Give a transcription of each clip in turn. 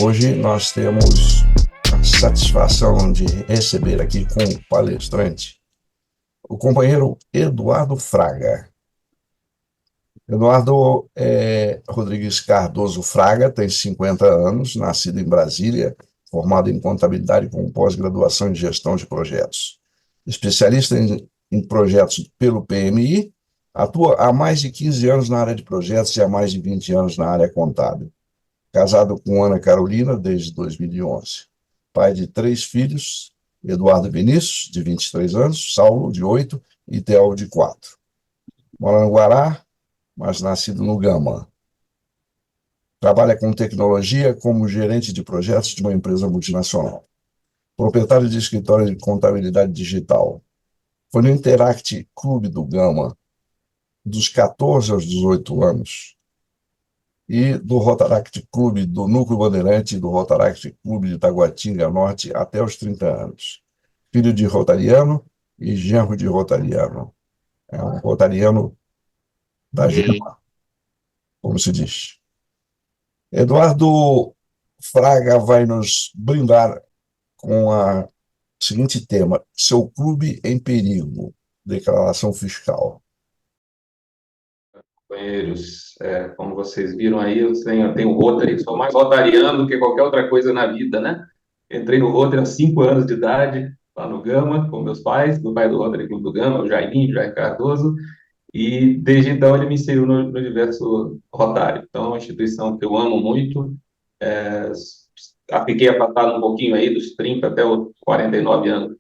Hoje nós temos a satisfação de receber aqui como palestrante o companheiro Eduardo Fraga. Eduardo Rodrigues Cardoso Fraga tem 50 anos, nascido em Brasília, formado em contabilidade com pós-graduação em gestão de projetos. Especialista em projetos pelo PMI, atua há mais de 15 anos na área de projetos e há mais de 20 anos na área contábil. Casado com Ana Carolina desde 2011. Pai de 3 filhos, Eduardo Vinícius, de 23 anos, Saulo, de 8 e Theo, de 4. Mora no Guará, mas nascido no Gama. Trabalha com tecnologia como gerente de projetos de uma empresa multinacional. Proprietário de escritório de contabilidade digital. Foi no Interact Clube do Gama, dos 14 aos 18 anos. E do Rotaract Clube do Núcleo Bandeirante e do Rotaract Clube de Taguatinga Norte até os 30 anos. Filho de rotariano e genro de rotariano. É um rotariano da Gema, como se diz. Eduardo Fraga vai nos brindar com o seguinte tema: seu clube em perigo, declaração fiscal. Companheiros, como vocês viram aí, eu tenho Rotary, sou mais rotariano do que qualquer outra coisa na vida, né? Entrei no Rotary há 5 anos de idade, lá no Gama, com meus pais, do pai do Rotary Clube do Gama, o Jairinho, Jair Cardoso, e desde então ele me inseriu no universo rotário. Então, é uma instituição que eu amo muito, é, fiquei afastado um pouquinho aí dos 30 até os 49 anos,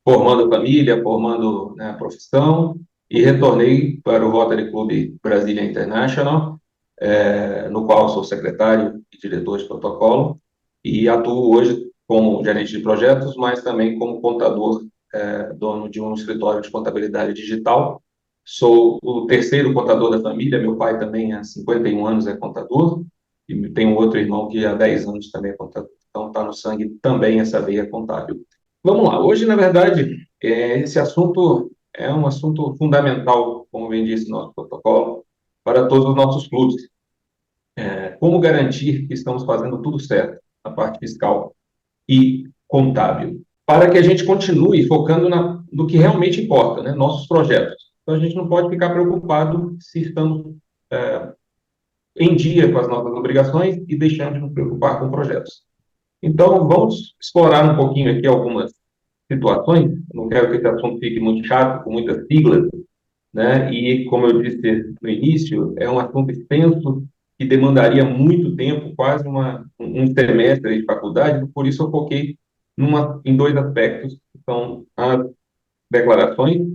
formando família, formando, né, profissão, e retornei para o Rotary Club Brasília International, no qual sou secretário e diretor de protocolo, e atuo hoje como gerente de projetos, mas também como contador, dono de um escritório de contabilidade digital. Sou o terceiro contador da família, meu pai também há 51 anos é contador, e tenho outro irmão que há 10 anos também é contador. Então, está no sangue também essa veia contábil. Vamos lá, hoje, na verdade, esse assunto é um assunto fundamental, como bem disse nosso protocolo, para todos os nossos clubes. Como garantir que estamos fazendo tudo certo na parte fiscal e contábil, para que a gente continue focando no que realmente importa, né? Nossos projetos. Então, a gente não pode ficar preocupado se estamos em dia com as nossas obrigações e deixando de nos preocupar com projetos. Então, vamos explorar um pouquinho aqui algumas situações. Não quero que esse assunto fique muito chato, com muitas siglas, né? E, como eu disse no início, é um assunto extenso que demandaria muito tempo, quase um semestre de faculdade, por isso eu foquei em 2 aspectos, que são as declarações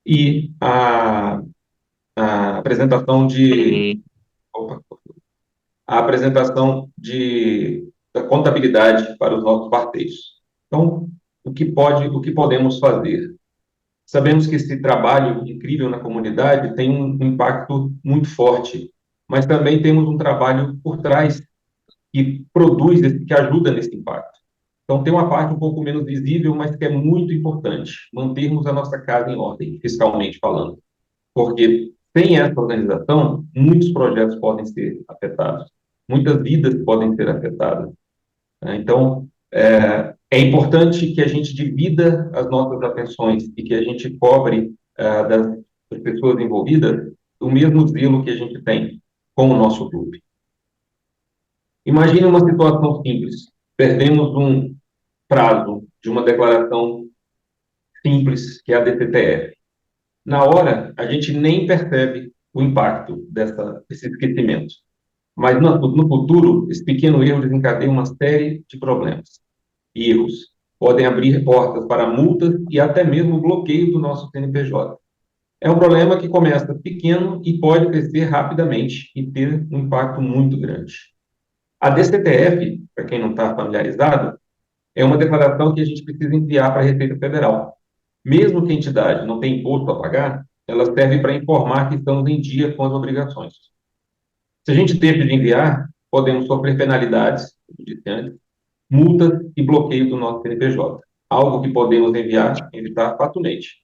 e a apresentação de... Opa, a apresentação da contabilidade para os nossos parceiros. Então, o que podemos fazer? Sabemos que esse trabalho incrível na comunidade tem um impacto muito forte, mas também temos um trabalho por trás que que ajuda nesse impacto. Então, tem uma parte um pouco menos visível, mas que é muito importante, mantermos a nossa casa em ordem, fiscalmente falando. Porque sem essa organização, muitos projetos podem ser afetados, muitas vidas podem ser afetadas, né? Então, é importante que a gente divida as nossas atenções e que a gente cobre das pessoas envolvidas o mesmo zelo que a gente tem com o nosso clube. Imagine uma situação simples. Perdemos um prazo de uma declaração simples, que é a DCTF. Na hora, a gente nem percebe o impacto desse esquecimento. Mas no futuro, esse pequeno erro desencadeia uma série de problemas. Erros podem abrir portas para multas e até mesmo bloqueio do nosso CNPJ. É um problema que começa pequeno e pode crescer rapidamente e ter um impacto muito grande. A DCTF, para quem não está familiarizado, é uma declaração que a gente precisa enviar para a Receita Federal. Mesmo que a entidade não tenha imposto a pagar, ela serve para informar que estamos em dia com as obrigações. Se a gente deixa de enviar, podemos sofrer penalidades, como disse antes, multas e bloqueio do nosso CNPJ. Algo que podemos evitar facilmente.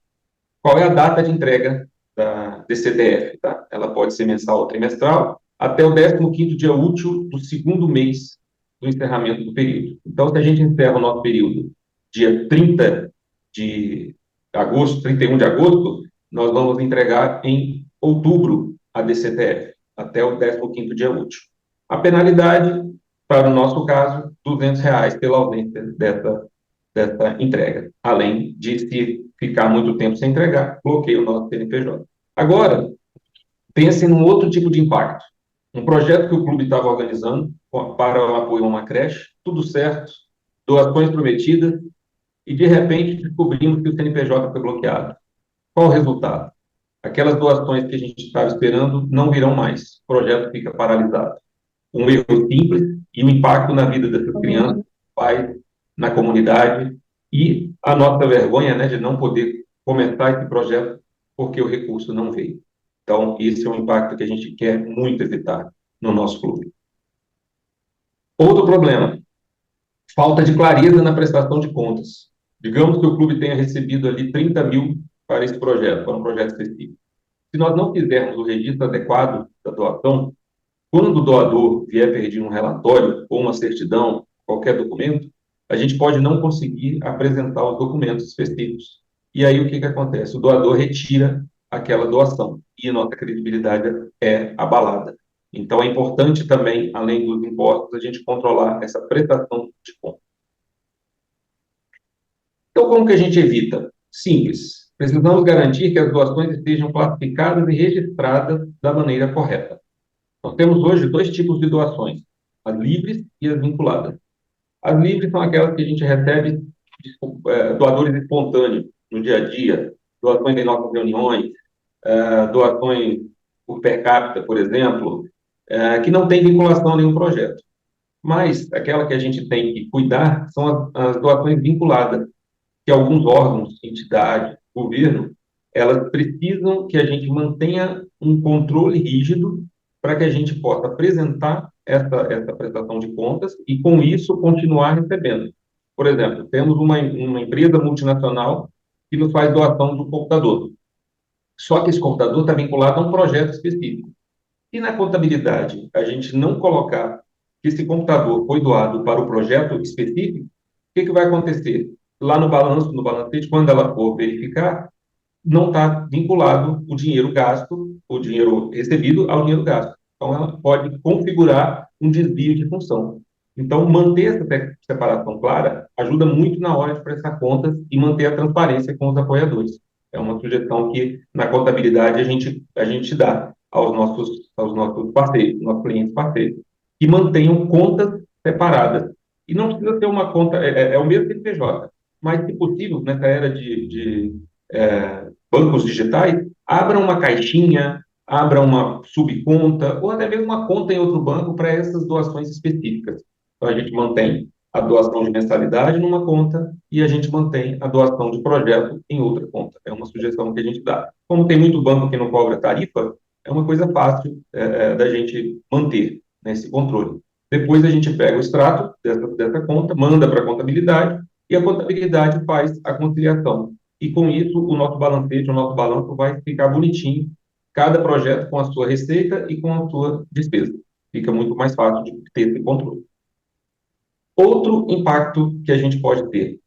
Qual é a data de entrega da DCTF? Tá? Ela pode ser mensal ou trimestral, até o 15º dia útil do segundo mês do encerramento do período. Então, se a gente encerra o nosso período dia 30 de agosto, 31 de agosto, nós vamos entregar em outubro a DCTF, até o 15º dia útil. A penalidade, para o nosso caso, R$ 200 pela ausência dessa entrega. Além de, se ficar muito tempo sem entregar, bloqueia o nosso CNPJ. Agora, pense num outro tipo de impacto. Um projeto que o clube estava organizando para o apoio a uma creche, tudo certo, doações prometidas, e de repente descobrimos que o CNPJ foi bloqueado. Qual o resultado? Aquelas doações que a gente estava esperando não virão mais. O projeto fica paralisado. Um erro simples e o impacto na vida dessas crianças, pais, na comunidade, e a nossa vergonha, né, de não poder começar esse projeto porque o recurso não veio. Então, esse é um impacto que a gente quer muito evitar no nosso clube. Outro problema, falta de clareza na prestação de contas. Digamos que o clube tenha recebido ali 30 mil para esse projeto, para um projeto específico. Se nós não fizermos o registro adequado da doação, quando o doador vier pedir um relatório ou uma certidão, qualquer documento, a gente pode não conseguir apresentar os documentos específicos. E aí o que acontece? O doador retira aquela doação e a nossa credibilidade é abalada. Então é importante também, além dos impostos, a gente controlar essa prestação de contas. Então, como que a gente evita? Simples. Precisamos garantir que as doações estejam classificadas e registradas da maneira correta. Nós temos hoje dois tipos de doações, as livres e as vinculadas. As livres são aquelas que a gente recebe doadores espontâneos no dia a dia, doações em nossas reuniões, doações por per capita, por exemplo, que não tem vinculação a nenhum projeto. Mas aquela que a gente tem que cuidar são as doações vinculadas, que alguns órgãos, entidades, governo, elas precisam que a gente mantenha um controle rígido para que a gente possa apresentar essa prestação de contas e, com isso, continuar recebendo. Por exemplo, temos uma empresa multinacional que nos faz doação do computador. Só que esse computador está vinculado a um projeto específico. E na contabilidade a gente não colocar que esse computador foi doado para o projeto específico, o que vai acontecer? Lá no balanço, no balancete, quando ela for verificar, não está vinculado o dinheiro gasto, o dinheiro recebido ao dinheiro gasto. Então, ela pode configurar um desvio de função. Então, manter essa separação clara ajuda muito na hora de prestar contas e manter a transparência com os apoiadores. É uma sugestão que, na contabilidade, a gente dá aos nossos parceiros, nossos clientes parceiros, que mantenham contas separadas. E não precisa ser uma conta, é o mesmo CNPJ, mas, se possível, nessa era de bancos digitais, abra uma caixinha, abra uma subconta, ou até mesmo uma conta em outro banco para essas doações específicas. Então, a gente mantém a doação de mensalidade numa conta e a gente mantém a doação de projeto em outra conta. É uma sugestão que a gente dá. Como tem muito banco que não cobra tarifa, é uma coisa fácil da gente manter, né, esse controle. Depois a gente pega o extrato dessa conta, manda para a contabilidade e a contabilidade faz a conciliação. E com isso, o nosso balancete, o nosso balanço vai ficar bonitinho, cada projeto com a sua receita e com a sua despesa. Fica muito mais fácil de ter esse controle. Outro impacto que a gente pode ter,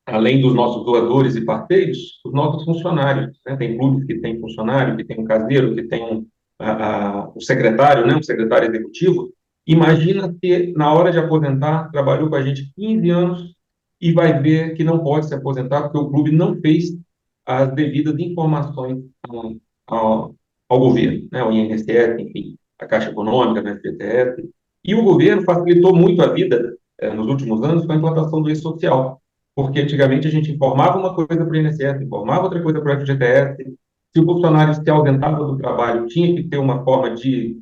além dos nossos doadores e parceiros, os nossos funcionários, né? Tem clubes que têm funcionário, que tem um caseiro, que tem um secretário, né? Um secretário executivo. Imagina se, na hora de aposentar, trabalhou com a gente 15 anos e vai ver que não pode se aposentar porque o clube não fez as devidas informações ao governo, né? Ao INSS, enfim, a Caixa Econômica, né? FGTS. E o governo facilitou muito a vida, nos últimos anos, com a implantação do E-Social, porque antigamente a gente informava uma coisa para o INSS, informava outra coisa para o FGTS. Se o funcionário se ausentava do trabalho, tinha que ter uma forma de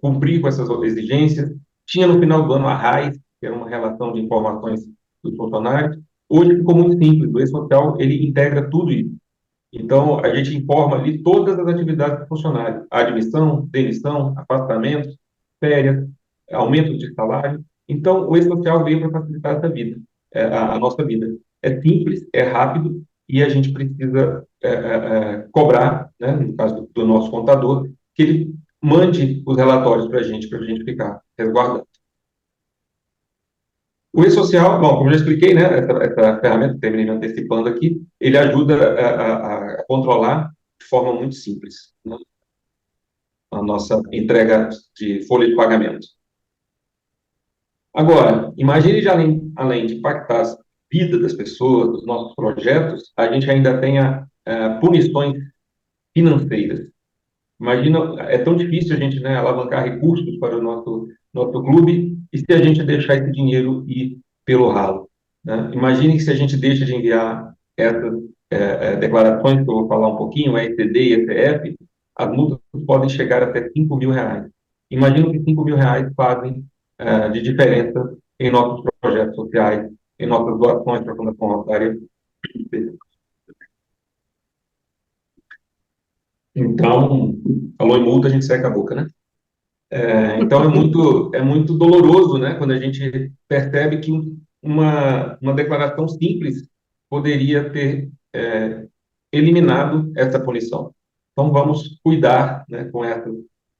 cumprir com essas exigências. Tinha no final do ano a RAIS, que era uma relação de informações dos funcionários. Hoje ficou muito simples, o E-Social ele integra tudo isso. Então, a gente informa ali todas as atividades do funcionário: admissão, demissão, afastamento, férias, aumento de salário. Então, o E-Social veio para facilitar essa vida, a nossa vida. É simples, é rápido e a gente precisa cobrar, né, no caso do nosso contador, que ele mande os relatórios para a gente ficar resguardado. O e-social, bom, como eu já expliquei, né, essa ferramenta, terminei me antecipando aqui, ele ajuda a controlar de forma muito simples, né, a nossa entrega de folha de pagamento. Agora, imagine de além de impactar a vida das pessoas, dos nossos projetos, a gente ainda tenha punições financeiras. Imagina, é tão difícil a gente, né, alavancar recursos para o nosso clube e se a gente deixar esse dinheiro ir pelo ralo, né? Imagine que se a gente deixa de enviar essas declarações, que eu vou falar um pouquinho, ECD e ETF, as multas podem chegar até R$ 5.000. Imagina que R$ 5.000 fazem de diferença em nossos projetos sociais, em nossas doações para a Fundação Rotária. Então, falou em multa, a gente seca a boca, né? Então é muito doloroso, né, quando a gente percebe que uma declaração simples poderia ter eliminado essa punição. Então vamos cuidar, né, com essas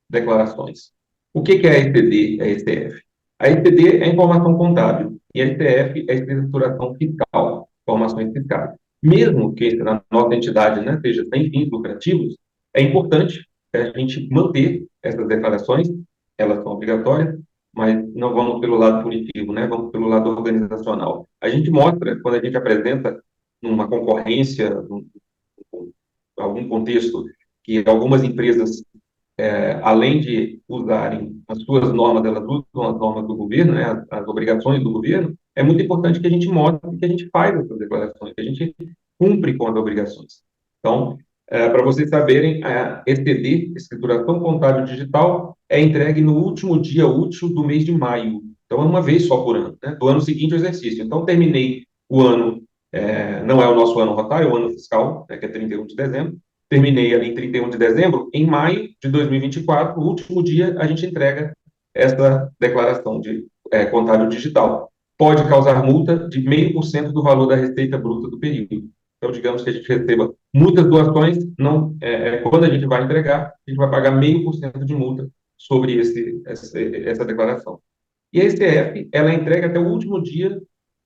declarações. O que é a ECD, a ECF? A ECD é informação contábil e a ECF é escrituração fiscal, informações fiscais. Mesmo que na nossa entidade, né, seja sem fins lucrativos, é importante a gente manter essas declarações, elas são obrigatórias, mas não vamos pelo lado punitivo, né? Vamos pelo lado organizacional. A gente mostra, quando a gente apresenta numa concorrência, num algum contexto, que algumas empresas, além de usarem as suas normas, elas usam as normas do governo, né? As obrigações do governo, é muito importante que a gente mostre que a gente faz essas declarações, que a gente cumpre com as obrigações. Então, para vocês saberem, a ECD, Escrituração Contábil Digital, é entregue no último dia útil do mês de maio. Então, é uma vez só por ano, né? Do ano seguinte ao exercício. Então, terminei o ano, não é o nosso ano rotário, é o ano fiscal, né, que é 31 de dezembro. Terminei ali em 31 de dezembro. Em maio de 2024, o último dia, a gente entrega essa declaração de contábil digital. Pode causar multa de 0,5% do valor da receita bruta do período. Então, digamos que a gente receba muitas doações, não, quando a gente vai entregar, a gente vai pagar 0,5% de multa sobre essa declaração. E a ECF, ela entrega até o último dia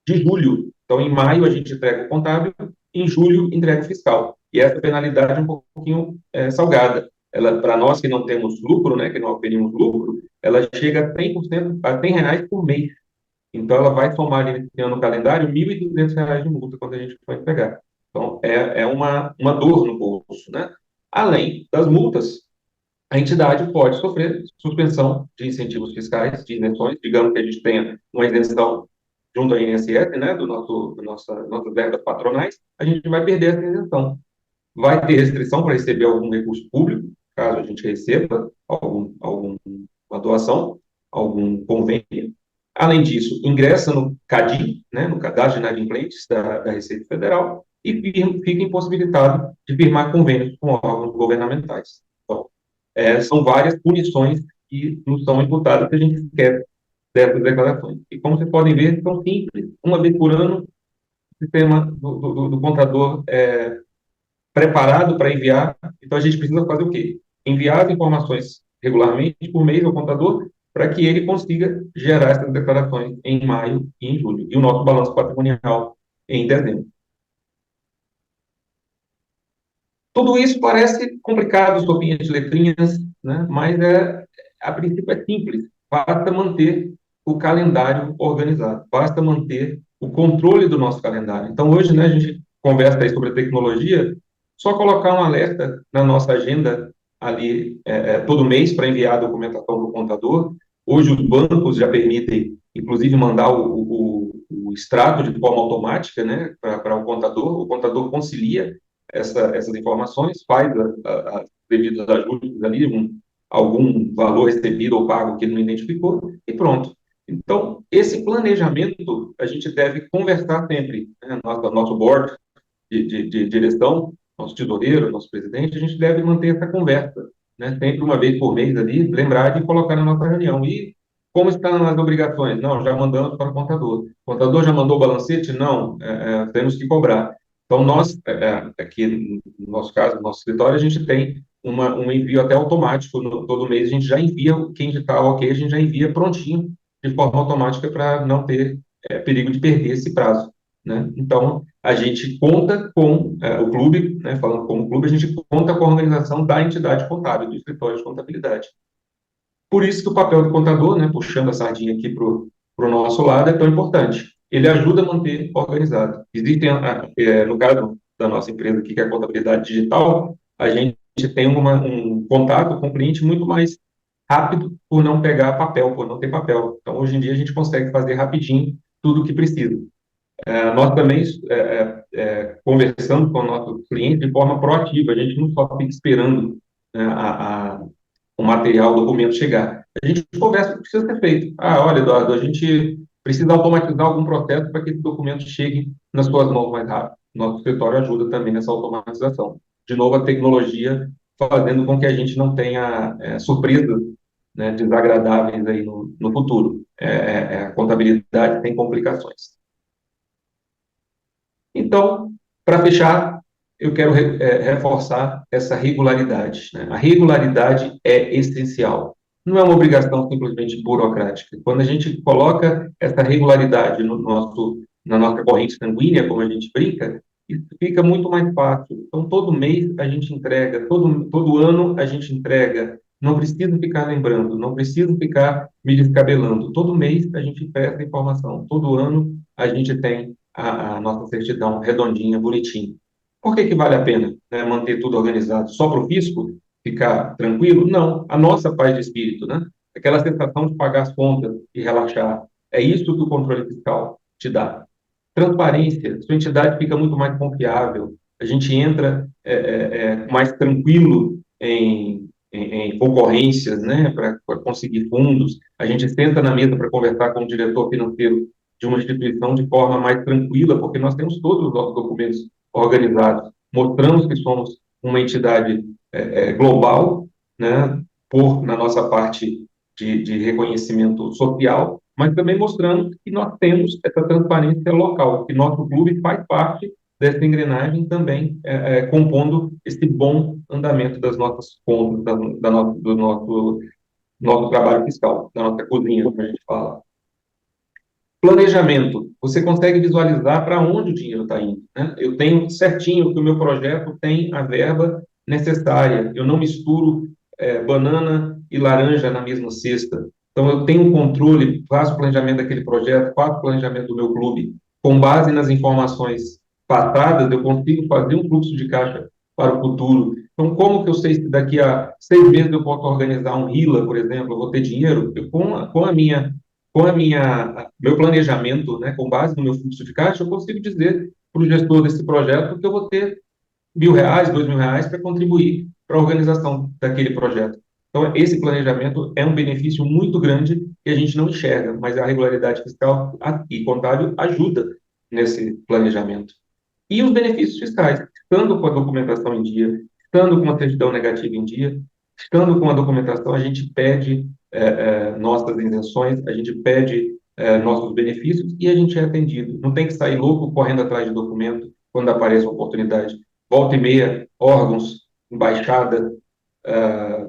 de julho. Então, em maio, a gente entrega o contábil, em julho, entrega o fiscal. E essa penalidade é um pouquinho salgada. Ela, para nós que não temos lucro, né, que não oferimos lucro, ela chega a 100%, a R$ 100 por mês. Então, ela vai somar ali nesse ano no calendário R$ 1.200 de multa quando a gente for entregar. Então, é uma dor no bolso, né? Além das multas, a entidade pode sofrer suspensão de incentivos fiscais, de isenções, digamos que a gente tenha uma isenção junto ao INSS, né, nossas verbas patronais, a gente vai perder essa isenção. Vai ter restrição para receber algum recurso público, caso a gente receba alguma doação, algum convênio. Além disso, ingressa no CADI, né, no Cadastro de Inadimplentes da Receita Federal, e fica impossibilitado de firmar convênios com órgãos governamentais. Então, são várias punições que nos são imputadas que a gente quer dessas declarações. E como vocês podem ver, são simples. Uma vez por ano, o sistema do contador é preparado para enviar. Então, a gente precisa fazer o quê? Enviar as informações regularmente por mês ao contador para que ele consiga gerar essas declarações em maio e em julho. E o nosso balanço patrimonial em dezembro. Tudo isso parece complicado, sopinha de letrinhas, né? Mas a princípio é simples. Basta manter o calendário organizado, basta manter o controle do nosso calendário. Então, hoje, né, a gente conversa aí sobre a tecnologia, só colocar um alerta na nossa agenda ali todo mês para enviar a documentação para o contador. Hoje, os bancos já permitem, inclusive, mandar o extrato de forma automática, né, para o contador concilia essas informações, faz as devidos ajustes ali, algum valor recebido ou pago que ele não identificou, e pronto. Então, esse planejamento a gente deve conversar sempre, né? Nosso board de direção, nosso tesoureiro, nosso presidente, a gente deve manter essa conversa, né? Sempre uma vez por mês ali, lembrar de colocar na nossa reunião. E como estão as obrigações? Não, já mandamos para o contador. O contador já mandou o balancete? Não, temos que cobrar. Então, nós, aqui no nosso caso, no nosso escritório, a gente tem um envio até automático, todo mês a gente já envia, quem está ok, a gente já envia prontinho, de forma automática, para não ter perigo de perder esse prazo, né? Então, a gente conta com o clube, né, falando como clube, a gente conta com a organização da entidade contábil, do escritório de contabilidade. Por isso que o papel do contador, né, puxando a sardinha aqui para o nosso lado, é tão importante. Ele ajuda a manter organizado. Existem, no caso da nossa empresa aqui, que é a contabilidade digital, a gente tem um contato com o cliente muito mais rápido por não pegar papel, por não ter papel. Então, hoje em dia, a gente consegue fazer rapidinho tudo o que precisa. Nós também conversamos com o nosso cliente de forma proativa, a gente não só fica esperando, né, o material, o documento chegar. A gente conversa o que precisa ser feito. Olha, Eduardo, a gente precisa automatizar algum processo para que esse documento chegue nas suas mãos mais rápido. Nosso escritório ajuda também nessa automatização. De novo, a tecnologia fazendo com que a gente não tenha surpresas, né, desagradáveis aí no futuro. A contabilidade tem complicações. Então, para fechar, eu quero reforçar essa regularidade, né? A regularidade é essencial. Não é uma obrigação simplesmente burocrática. Quando a gente coloca essa regularidade na nossa corrente sanguínea, como a gente brinca, isso fica muito mais fácil. Então, todo mês a gente entrega, todo ano a gente entrega. Não preciso ficar lembrando, não preciso ficar me descabelando. Todo mês a gente presta informação. Todo ano a gente tem a nossa certidão redondinha, bonitinha. Por que vale a pena, né, manter tudo organizado? Só para o fisco ficar tranquilo? Não. A nossa paz de espírito, né? Aquela sensação de pagar as contas e relaxar. É isso que o controle fiscal te dá. Transparência, sua entidade fica muito mais confiável. A gente entra mais tranquilo em concorrências, né, para conseguir fundos. A gente senta na mesa para conversar com o diretor financeiro de uma instituição de forma mais tranquila, porque nós temos todos os nossos documentos organizados. Mostramos que somos uma entidade global, né, na nossa parte de reconhecimento social, mas também mostrando que nós temos essa transparência local, que nosso clube faz parte dessa engrenagem também, compondo esse bom andamento das nossas contas, do nosso trabalho fiscal, da nossa cozinha, como a gente fala. Planejamento. Você consegue visualizar para onde o dinheiro está indo, né? Eu tenho certinho que o meu projeto tem a verba necessária. Eu não misturo banana e laranja na mesma cesta. Então, eu tenho um controle, faço o planejamento daquele projeto, faço o planejamento do meu clube. Com base nas informações passadas, eu consigo fazer um fluxo de caixa para o futuro. Então, como que eu sei se daqui a 6 meses eu posso organizar um RILA, por exemplo, eu vou ter dinheiro? Com meu planejamento, né, com base no meu fluxo de caixa, eu consigo dizer para o gestor desse projeto que eu vou ter R$ 1.000, R$ 2.000 para contribuir para a organização daquele projeto. Então, esse planejamento é um benefício muito grande que a gente não enxerga, mas a regularidade fiscal e contábil ajuda nesse planejamento. E os benefícios fiscais, estando com a documentação em dia, estando com a certidão negativa em dia, estando com a documentação, a gente pede nossas isenções, a gente pede nossos benefícios e a gente é atendido. Não tem que sair louco correndo atrás de documento quando aparece uma oportunidade. Volta e meia, órgãos, embaixada,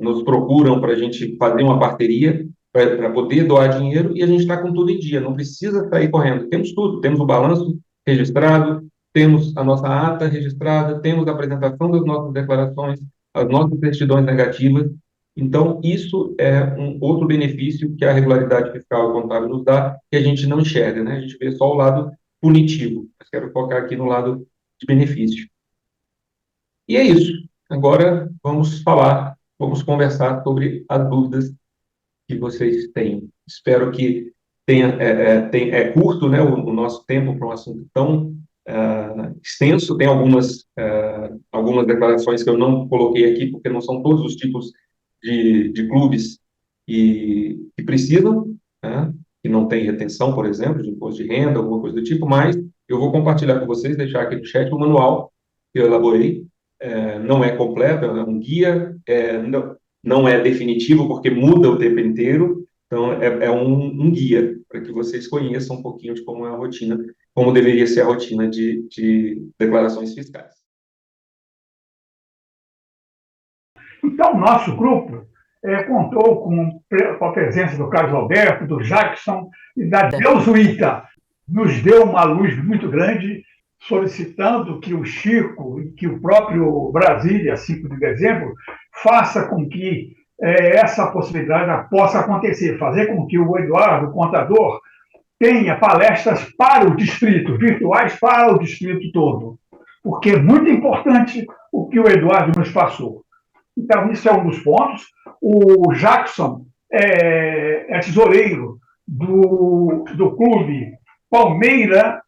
nos procuram para a gente fazer uma parceria para poder doar dinheiro e a gente está com tudo em dia, não precisa sair correndo. Temos tudo, temos o balanço registrado, temos a nossa ata registrada, temos a apresentação das nossas declarações, as nossas certidões negativas. Então, isso é um outro benefício que a regularidade fiscal e contábil nos dá, que a gente não enxerga, né? A gente vê só o lado punitivo. Mas quero focar aqui no lado de benefício. E é isso. Agora vamos conversar sobre as dúvidas que vocês têm. Espero que é curto, né, o nosso tempo para um assunto tão extenso. Tem algumas declarações que eu não coloquei aqui, porque não são todos os tipos de clubes que precisam, né, que não tem retenção, por exemplo, de imposto de renda, alguma coisa do tipo, mas eu vou compartilhar com vocês, deixar aqui no chat o manual que eu elaborei. Não é completo, é um guia, não é definitivo, porque muda o tempo inteiro, então é um guia para que vocês conheçam um pouquinho de como é a rotina, como deveria ser a rotina de declarações fiscais. Então, nosso grupo contou com a presença do Carlos Alberto, do Jackson e da Deusuíta. nos deu uma luz muito grande, solicitando que o Chico e que o próprio Brasília, 5 de dezembro, faça com que essa possibilidade possa acontecer, fazer com que o Eduardo, o contador, tenha palestras para o distrito, virtuais para o distrito todo, porque é muito importante o que o Eduardo nos passou. Então, isso é um dos pontos. O Jackson é tesoureiro do clube Palmeira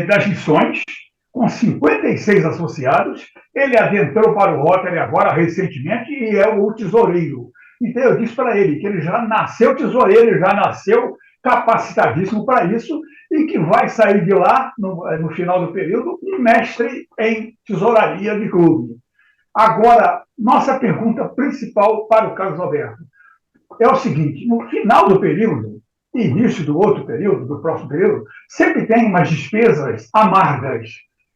das Missões, com 56 associados. Ele adentrou para o Rotary agora, recentemente, e é o tesoureiro. Então, eu disse para ele que ele já nasceu tesoureiro, ele já nasceu capacitadíssimo para isso, e que vai sair de lá, no final do período, um mestre em tesouraria de clube. Agora, nossa pergunta principal para o Carlos Alberto é o seguinte: no final do período, início do outro período, do próximo período, sempre tem umas despesas amargas.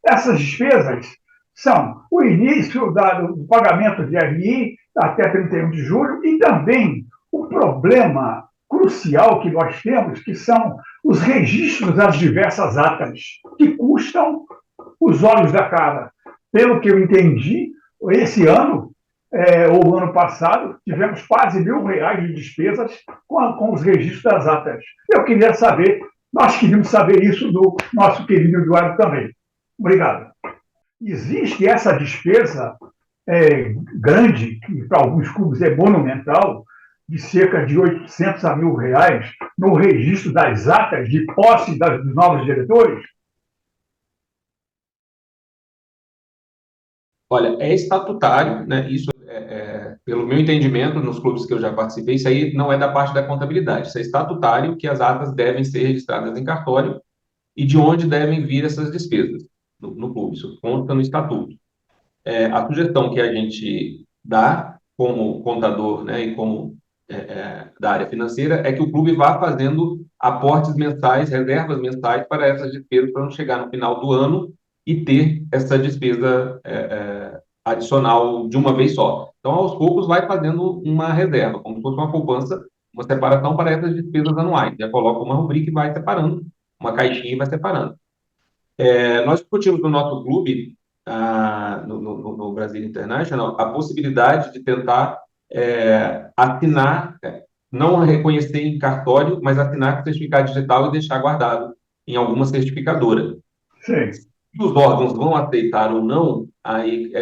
Essas despesas são o início do pagamento de RI até 31 de julho e também o problema crucial que nós temos, que são os registros das diversas atas, que custam os olhos da cara. Pelo que eu entendi, esse ano, ou ano passado, tivemos quase R$ 1.000 de despesas com os registros das atas. Eu queria saber, nós queríamos saber isso do nosso querido Eduardo também. Obrigado. Existe essa despesa grande, que para alguns clubes é monumental, de cerca de 800 a R$ 1.000 no registro das atas de posse dos novos diretores? Olha, é estatutário, né? Isso pelo meu entendimento, nos clubes que eu já participei, isso aí não é da parte da contabilidade, isso é estatutário que as atas devem ser registradas em cartório e de onde devem vir essas despesas no clube, isso consta no estatuto. A sugestão que a gente dá como contador, né, e como da área financeira é que o clube vá fazendo aportes mensais, reservas mensais para essas despesas, para não chegar no final do ano e ter essa despesa adicional de uma vez só. Então, aos poucos, vai fazendo uma reserva, como se fosse uma poupança, uma separação para essas despesas anuais. Já coloca uma rubrica e vai separando, uma caixinha e vai separando. Nós discutimos no nosso clube, no Brasil International, a possibilidade de tentar assinar, não reconhecer em cartório, mas assinar com certificado digital e deixar guardado em alguma certificadora. Sim. Se os órgãos vão aceitar ou não, aí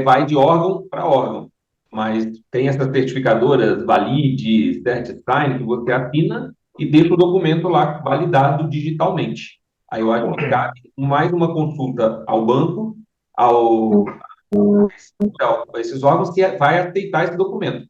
vai de órgão para órgão. Mas tem essas certificadoras, Valide, CertSign, que você assina e deixa o documento lá validado digitalmente. Aí eu acho que cabe mais uma consulta ao banco, a esses órgãos que vai aceitar esse documento.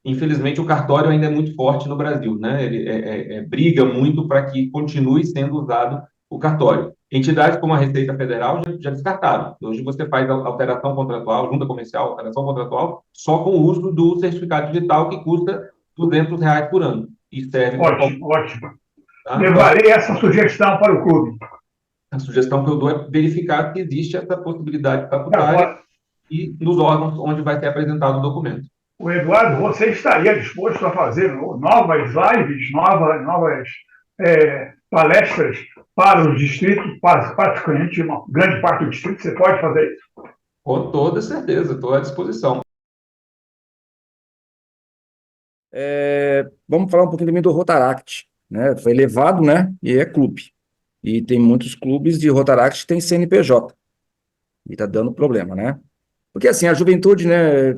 Infelizmente, o cartório ainda é muito forte no Brasil, né? Ele briga muito para que continue sendo usado o cartório. Entidades como a Receita Federal já descartaram. Hoje você faz alteração contratual, junta comercial, alteração contratual, só com o uso do certificado digital, que custa R$ 200 por ano. E serve ótimo, ótimo. Tá? Levarei essa sugestão para o clube. A sugestão que eu dou é verificar se existe essa possibilidade estatutária e nos órgãos onde vai ser apresentado o documento. O Eduardo, você estaria disposto a fazer novas lives, novas palestras para os distritos, praticamente uma grande parte do distrito? Você pode fazer isso? Com toda certeza, estou à disposição. Vamos falar um pouquinho também do Rotaract, né? Foi elevado, né? E é clube. E tem muitos clubes de Rotaract que tem CNPJ. E está dando problema, né? Porque assim, a juventude, né,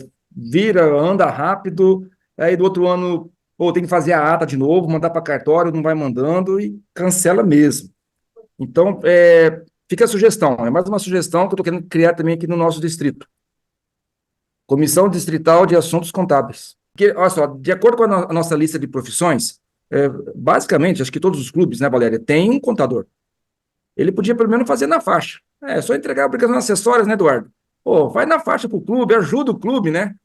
anda rápido, aí do outro ano, tem que fazer a ata de novo, mandar para cartório, não vai mandando e cancela mesmo. Então, fica a sugestão, é mais uma sugestão que eu estou querendo criar também aqui no nosso distrito. Comissão Distrital de Assuntos Contábeis. Porque, olha só, de acordo com a nossa lista de profissões, basicamente, acho que todos os clubes, né, Valéria, tem um contador. Ele podia pelo menos fazer na faixa. Só entregar obrigações acessórias, né, Eduardo? Vai na faixa para o clube, ajuda o clube, né?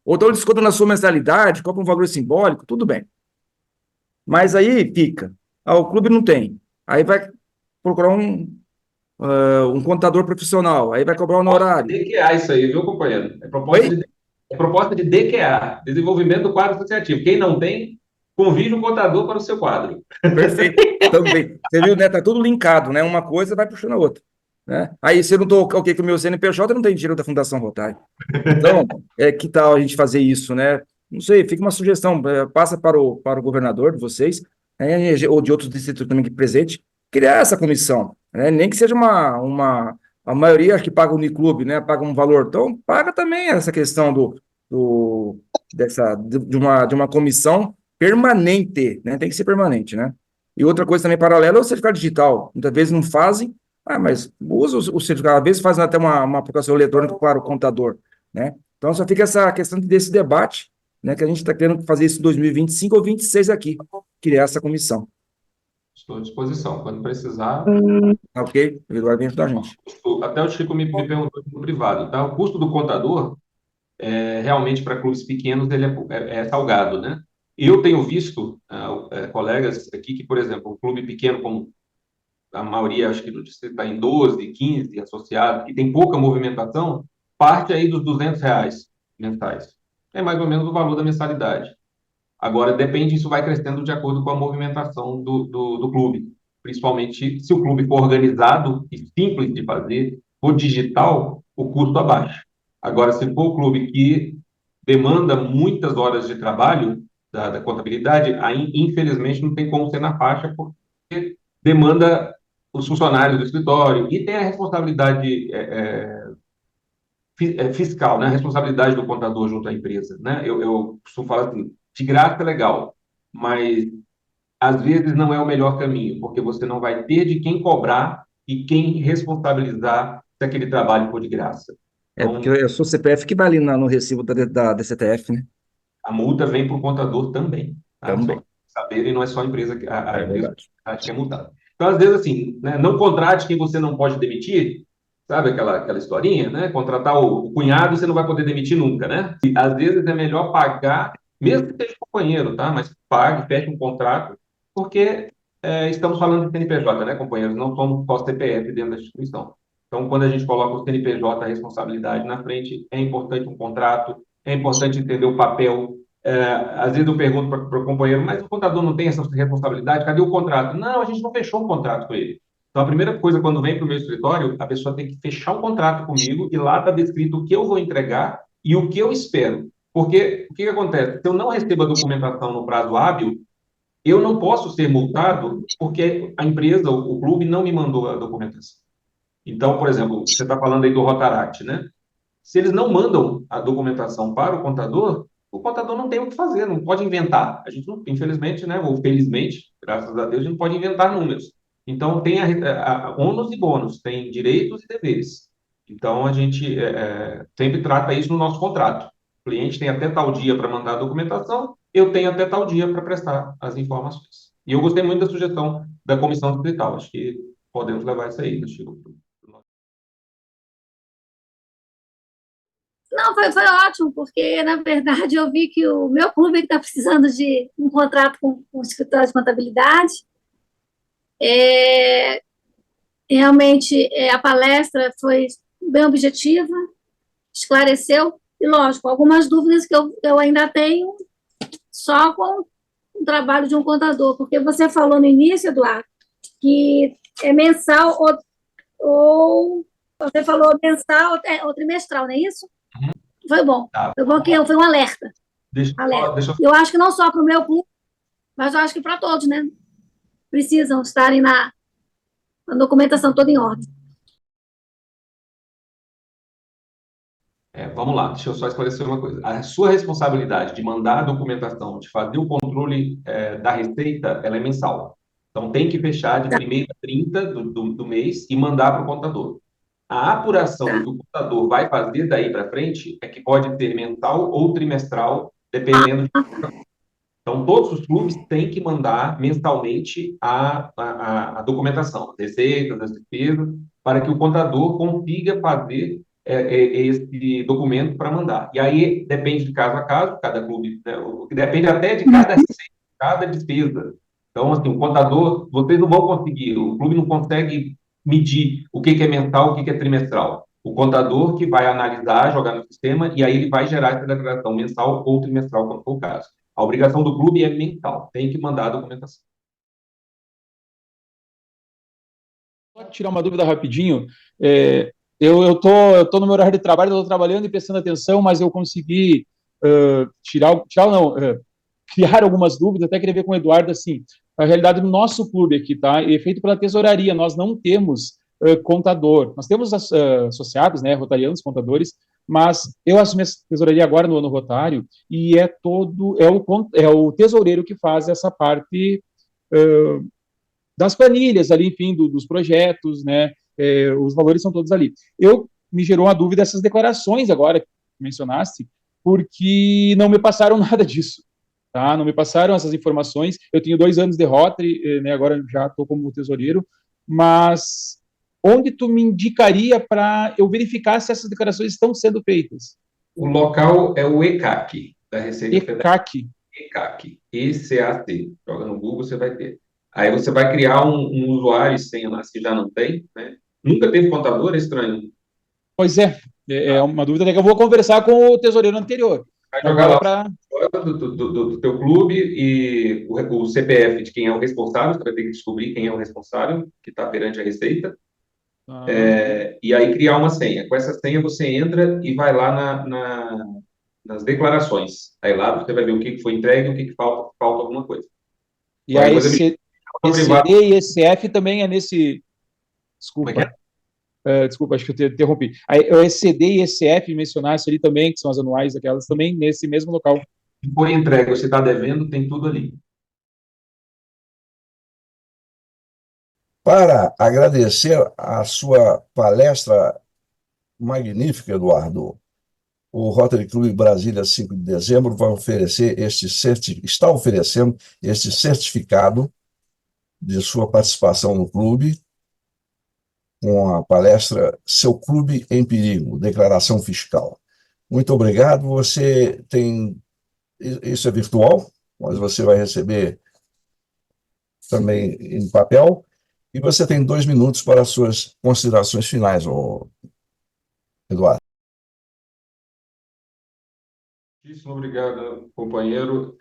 Ou então desconta na sua mensalidade, compra um valor simbólico, tudo bem. Mas aí fica. O clube não tem. Aí vai procurar um contador profissional, aí vai cobrar um honorário. DQA isso aí, viu, companheiro? É proposta de DQA, Desenvolvimento do Quadro Associativo. Quem não tem, convide o contador para o seu quadro. Perfeito. Também. Você viu, né? Tá tudo linkado, né? Uma coisa vai puxando a outra, né? Aí, se eu não tô ok com o meu CNPJ, eu não tenho dinheiro da Fundação Rotário. Então, que tal a gente fazer isso, né? Não sei, fica uma sugestão, passa para o governador de vocês, né, ou de outros distritos também que presente, criar essa comissão, né? Nem que seja a maioria acho que paga o Uniclube, né? Paga um valor, então paga também essa questão de uma comissão permanente, né? Tem que ser permanente, né? E outra coisa também paralela é o certificado digital. Muitas vezes não fazem, mas usa o certificado, às vezes fazem até uma aplicação eletrônica para o contador, né? Então, só fica essa questão desse debate, né, que a gente está querendo fazer isso em 2025 ou 26 aqui, criar essa comissão. Estou à disposição. Quando precisar, Tá ok? O Eduardo vem ajudar a gente. até o Chico me perguntou no privado, tá? O custo do contador, realmente, para clubes pequenos, ele é salgado, né? Eu tenho visto colegas aqui que, por exemplo, um clube pequeno, como a maioria, acho que no distrito está em 12, 15 associados, que tem pouca movimentação, parte aí dos R$ 200 mensais. É mais ou menos o valor da mensalidade. Agora, depende, isso vai crescendo de acordo com a movimentação do clube. Principalmente se o clube for organizado e simples de fazer, for digital, o custo abaixa. Agora, se for o clube que demanda muitas horas de trabalho da contabilidade, aí, infelizmente, não tem como ser na faixa, porque demanda os funcionários do escritório e tem a responsabilidade fiscal, né? A responsabilidade do contador junto à empresa, né? Eu costumo falar assim, de graça é legal, mas às vezes não é o melhor caminho, porque você não vai ter de quem cobrar e quem responsabilizar se aquele trabalho for de graça. Porque Então, eu sou CPF que vai ali no recibo da DCTF, né? a multa vem para o contador também, tá? Só Também. saberem, não é só a empresa, a É empresa verdade. que é multada. Então, às vezes, assim, né, não contrate quem você não pode demitir, sabe aquela historinha, né? Contratar o cunhado você não vai poder demitir nunca, né? E, às vezes é melhor pagar, mesmo que seja companheiro, tá? Mas pague, feche um contrato, porque estamos falando de CNPJ, né, companheiros? Não somos só CPF dentro da instituição. Então, quando a gente coloca o CNPJ, a responsabilidade na frente, é importante um contrato, é importante entender o papel. Às vezes eu pergunto para o companheiro, mas o contador não tem essa responsabilidade? Cadê o contrato? Não, a gente não fechou um contrato com ele. Então, a primeira coisa, quando vem para o meu escritório, a pessoa tem que fechar um contrato comigo e lá está descrito o que eu vou entregar e o que eu espero. Porque o que acontece? Se eu não recebo a documentação no prazo hábil, eu não posso ser multado porque a empresa, o clube, não me mandou a documentação. Então, por exemplo, você está falando aí do Rotaract, né? Se eles não mandam a documentação para o contador não tem o que fazer, não pode inventar. A gente não, infelizmente, né, ou felizmente, graças a Deus, a gente não pode inventar números. Então, tem ônus e bônus, tem direitos e deveres. Então, a gente sempre trata isso no nosso contrato. O cliente tem até tal dia para mandar a documentação, eu tenho até tal dia para prestar as informações. E eu gostei muito da sugestão da comissão distrital. Acho que podemos levar isso aí, Chico. Não, foi ótimo, porque, na verdade, eu vi que o meu clube está precisando de um contrato com o escritório de contabilidade. Realmente, a palestra foi bem objetiva, esclareceu, e, lógico, algumas dúvidas que eu ainda tenho só com o trabalho de um contador, porque você falou no início, Eduardo, que é mensal ou você falou mensal ou trimestral, não é isso? Foi bom. Tá. Foi bom que foi um alerta. Deixa Eu acho que não só para o meu clube, mas eu acho que para todos, né? Precisam estarem na documentação toda em ordem. Vamos lá, deixa eu só esclarecer uma coisa. A sua responsabilidade de mandar a documentação, de fazer o controle da receita, ela é mensal. Então, tem que fechar de 1º a 30 do mês e mandar para o contador. A apuração que o contador vai fazer daí para frente é que pode ser mensal ou trimestral, dependendo de... Então, todos os clubes têm que mandar mensalmente a documentação, as receitas, as despesas, para que o contador consiga fazer esse documento para mandar. E aí depende de caso a caso, cada clube, né, depende até de cada receita, cada despesa. Então, assim, o contador, vocês não vão conseguir, o clube não consegue medir o que é mensal, o que é trimestral. O contador que vai analisar, jogar no sistema, e aí ele vai gerar essa declaração mensal ou trimestral, quando for o caso. A obrigação do clube é mental, tem que mandar a documentação. Só tirar uma dúvida rapidinho. Eu tô no meu horário de trabalho, eu estou trabalhando e prestando atenção, mas eu consegui criar algumas dúvidas, até queria ver com o Eduardo, assim, a realidade do nosso clube aqui, tá? É feito pela tesouraria, nós não temos contador, nós temos associados, né, rotarianos, contadores, mas eu assumi a tesouraria agora no ano rotário, e é o tesoureiro que faz essa parte das planilhas ali, enfim, dos projetos, né, os valores são todos ali. Me gerou uma dúvida essas declarações agora que mencionaste, porque não me passaram nada disso, tá? Não me passaram essas informações. Eu tenho 2 anos de Rotary, né, agora já estou como tesoureiro, mas onde tu me indicaria para eu verificar se essas declarações estão sendo feitas? O local é o ECAC, da Receita Federal. ECAC. ECAC, ECAC. Joga no Google, você vai ter. Aí você vai criar um usuário e senha lá, se já não tem, né? Nunca teve contador, é estranho. Pois é uma dúvida até que eu vou conversar com o tesoureiro anterior. Vai jogar lá do teu clube e o CPF de quem é o responsável, você vai ter que descobrir quem é o responsável, que está perante a Receita, e aí criar uma senha. Com essa senha você entra e vai lá nas declarações. Aí lá você vai ver o que foi entregue e o que falta alguma coisa. E aí ECD e ECF também é nesse... Desculpa. Como é que é? Desculpa, acho que eu te interrompi. O ECD e ECF mencionasse ali também, que são as anuais, aquelas também nesse mesmo local. Se for entregue, você está devendo, tem tudo ali. Para agradecer a sua palestra magnífica, Eduardo, o Rotary Clube Brasília 5 de dezembro vai oferecer está oferecendo este certificado de sua participação no clube, com a palestra Seu Clube em Perigo, Declaração Fiscal. Muito obrigado. Você tem... Isso é virtual, mas você vai receber também em papel. E você tem 2 minutos para as suas considerações finais, Eduardo. Muitíssimo obrigado, companheiro.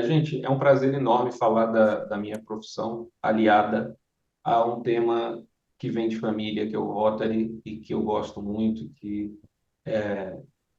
Gente, é um prazer enorme falar da minha profissão, aliada a um tema que vem de família, que é o Rotary, e que eu gosto muito, que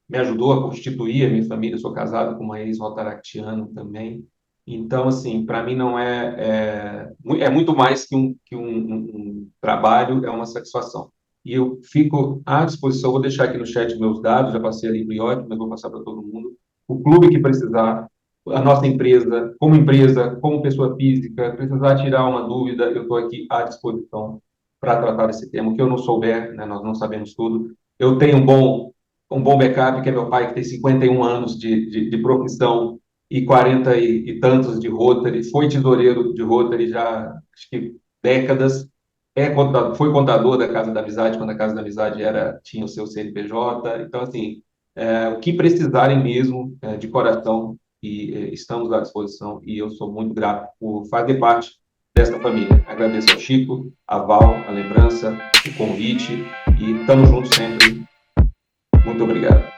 me ajudou a constituir a minha família. Eu sou casado com uma ex-rotaractiana também. Então, assim, para mim não é muito mais que um trabalho, é uma satisfação. E eu fico à disposição, vou deixar aqui no chat meus dados, já passei ali para o Iode, mas vou passar para todo mundo. O clube que precisar, a nossa empresa, como pessoa física, precisar tirar uma dúvida, eu estou aqui à disposição para tratar desse tema. O que eu não souber, né, nós não sabemos tudo. Eu tenho um bom backup, que é meu pai, que tem 51 anos de profissão e 40 e tantos de Rotary, foi tesoureiro de Rotary já, acho que décadas, foi contador da Casa da Amizade, quando a Casa da Amizade tinha o seu CNPJ. Então, assim, o que precisarem mesmo, de coração, e estamos à disposição, e eu sou muito grato por fazer parte dessa família. Agradeço ao Chico, a Val, a lembrança, o convite, e estamos juntos sempre. Muito obrigado.